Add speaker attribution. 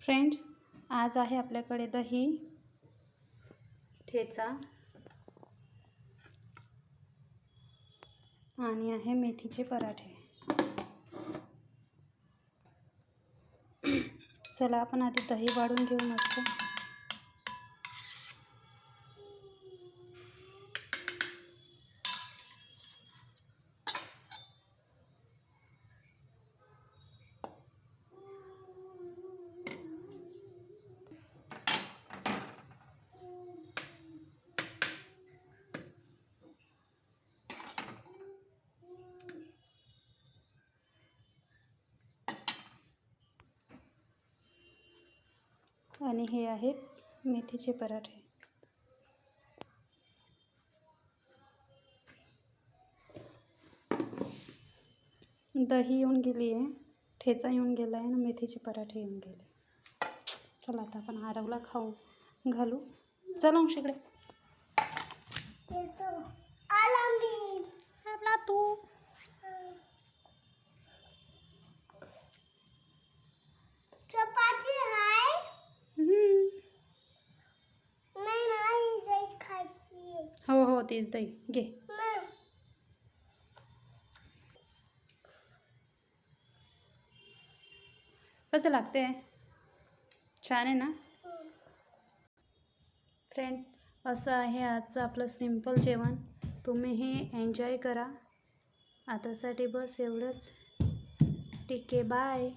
Speaker 1: Friends, आज आहे आपल्याकडे दही, ठेचा आणि आहे मेथीचे पराठे। चला आपण आधी दही वाढून घेऊ मस्त। आणि हे आहेत मेथीचे पराठे। दही येऊन गेली आहे, ठेचा येऊन गेला आहे आणि मेथीचे पराठे येऊन गेले। चला आता आपण आरवला खाऊ घालू। चल अंश इकडे आला तू।
Speaker 2: चपाती आहे नाही दही खायची।
Speaker 1: हो तीच दही घे। कसं लागते? छान आहे ना फ्रेंड? असं आहे आजचं आपलं सिंपल जेवण। तुम्ही हे एन्जॉय करा। आतासाठी बस एवढंच। ठीक आहे, बाय।